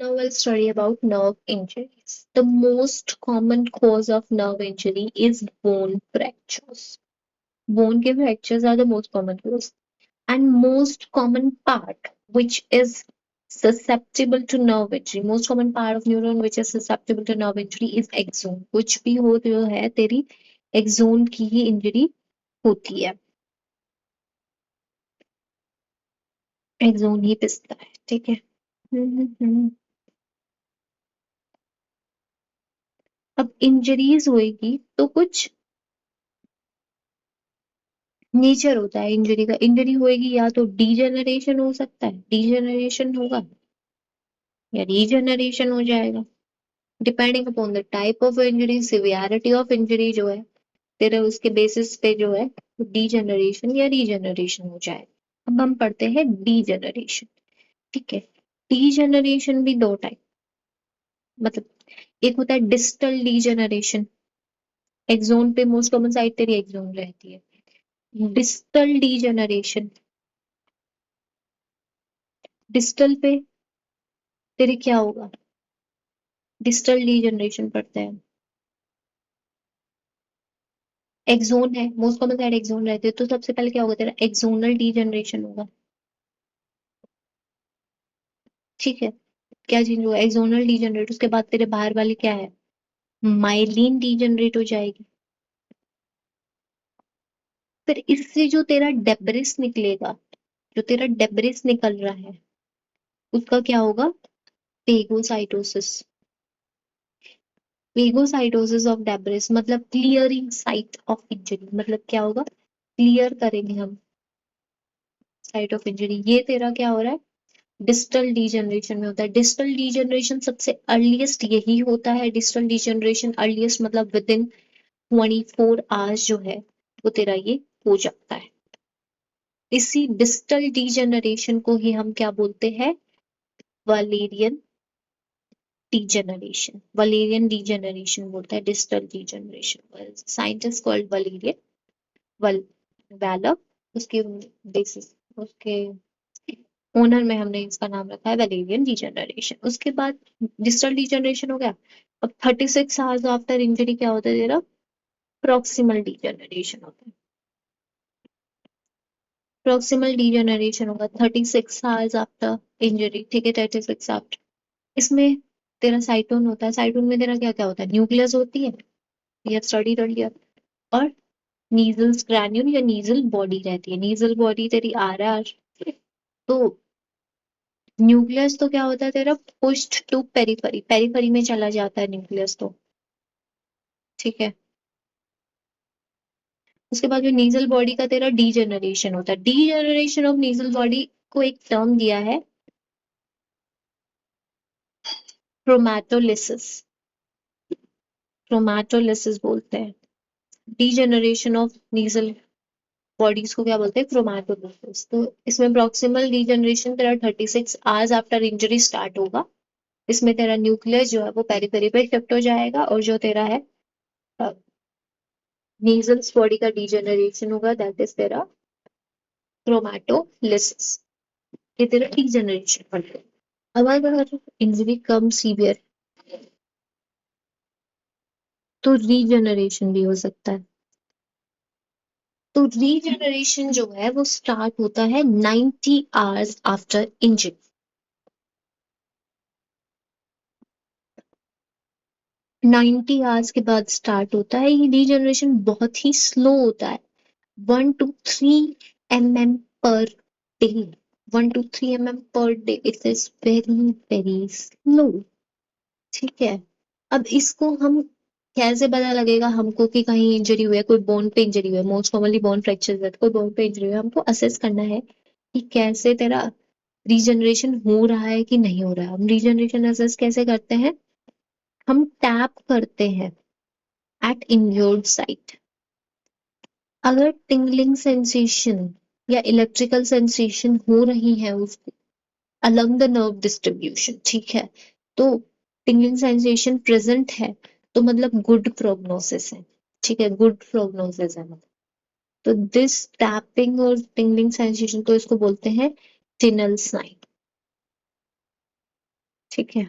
Now we'll study about nerve injuries. The most common cause of nerve injury is bone fractures. Bone ke fractures are the most common cause. And most common part which is susceptible to nerve injury, most common part of neuron which is susceptible to nerve injury is axon. कुछ भी हो जो है तेरी axon की ही injury होती है, axon ही पिसता है, ठीक है। अब इंजरीज होएगी तो कुछ नेचर होता है इंजरी का। इंजरी होएगी या तो डीजेनरेशन हो सकता है, डीजेनरेशन होगा या रीजेनरेशन हो जाएगा, depending upon the type of injury, severity of injury जो है तेरे उसके बेसिस पे जो है डीजेनरेशन या रीजेनरेशन हो जाए। अब हम पढ़ते हैं डीजेनरेशन, ठीक है। डीजेनरेशन भी दो टाइप, मतलब एक होता है डिस्टल डीजेनरेशन, एक्सोन पे मोस्ट कॉमन साइट तेरी एक्सोन रहती है। डिस्टल डीजेनरेशन, डिस्टल पे तेरे क्या होगा, डिस्टल डीजेनरेशन पढ़ते हैं, एक्सोन है मोस्ट कॉमन साइड एक्सोन रहते हैं, तो सबसे पहले क्या होगा तेरा एक्सोनल डीजेनरेशन होगा, ठीक है। क्या चेंज होगा, एक्सोनल डीजेनरेट, उसके बाद तेरे बाहर वाली क्या है, माइलिन डीजेनरेट हो जाएगी। फिर इससे जो तेरा डेब्रिस निकलेगा, जो तेरा डेब्रिस निकल रहा है उसका क्या होगा, फेगोसाइटोसिस। फेगोसाइटोसिस ऑफ डेब्रिस मतलब क्लियरिंग साइट ऑफ इंजरी, मतलब क्या होगा, क्लियर करेंगे हम साइट ऑफ इंजरी। ये तेरा क्या हो रहा है, डिस्टल डीजनरेशन में होता है। डिस्टल डीजनरेशन सबसे अर्लीस्ट यही होता है, डिस्टल डीजनरेशन अर्लीस्ट मतलब विद इन 24 आवर्स जो है वो तेरा ये हो जाता है। इसी डिस्टल डीजनरेशन को ही हम क्या बोलते हैं, वलेरियन डीजनरेशन, वलेरियन डीजनरेशन बोलते हैं distal degeneration. Scientist called Valerian वल वैलर, उसके बेसिस उसके ओनर में हमने इसका नाम रखा है वलेरियन डीजनरेशन। उसके बाद डिस्टल डीजनरेशन हो गया। अब 36 आवर्स आफ्टर इंजरी क्या होता है तेरा, प्रॉक्सिमल डीजनरेशन होता है। प्रॉक्सिमल डीजनरेशन होगा 36 आवर्स आफ्टर इंजरी, ठीक है, 36 आफ्टर। इसमें तेरा साइटोन होता है, साइटोन में तेरा क्या क्या होता है, न्यूक्लियस होती है, ये स्टडी कर लिया, और नीजल ग्रैन्यूल या नीजल बॉडी रहती है। नीजल बॉडी तेरी आरआर, तो न्यूक्लियस तो क्या होता है तेरा पुश्ड टू पेरिफेरी, पेरिफेरी में चला जाता है न्यूक्लियस तो, ठीक है। उसके बाद जो नीजल बॉडी का तेरा डीजेनरेशन होता है, डीजेनरेशन ऑफ नीजल बॉडी को एक टर्म दिया है क्रोमैटोलिसिस, क्रोमैटोलिसिस बोलते हैं। डीजेनरेशन ऑफ नीजल बॉडीज को क्या बोलते हैं, क्रोमैटोलिसिस। तो इसमें प्रॉक्सिमल डीजेनरेशन तेरा 36 आवर्स आफ्टर इंजरी स्टार्ट होगा। इसमें तेरा न्यूक्लियस जो है वो पेरिफेरी पे शिफ्ट हो जाएगा, और जो तेरा है नीजल्स बॉडी का डीजेनरेशन होगा, दैट इज तेरा क्रोमैटोलिसिस। ये तेरा डीजेनरेशन पड़ेगा। अब अगर इंजरी कम सीवियर तो रीजनरेशन भी हो सकता है। तो रीजनरेशन जो है वो स्टार्ट होता है 90 आवर्स आफ्टर इंजरी। 90 आवर्स के बाद स्टार्ट होता है। ये रीजनरेशन बहुत ही स्लो होता है, 1 to 3 mm per day, 1 to 3 mm per day, it is very very slow, ठीक है। अब इसको हम कैसे पता लगेगा हमको कि कहीं इंजरी हुई है, कोई बोन पे इंजरी हुई है, मोस्ट कॉमनली बोन फ्रैक्चर है, कोई बोन पे इंजरी हुई है, हमको असेस करना है कि कैसे तेरा रीजनरेशन हो रहा है कि नहीं हो रहा है। हम रीजनरेशन असेस कैसे करते हैं, हम टैप करते हैं एट इंज्योर्ड साइट। अगर टिंगलिंग सेंसेशन या इलेक्ट्रिकल सेंसेशन हो रही है उसको along the nerve distribution, ठीक है, तो टिंगलिंग सेंसेशन प्रेजेंट है तो मतलब गुड प्रोग्नोसिस है, ठीक है, गुड प्रोग्नोसिस है मतलब। तो दिस टैपिंग और टिंगलिंग सेंसेशन को इसको बोलते हैं टिनल साइन, ठीक है।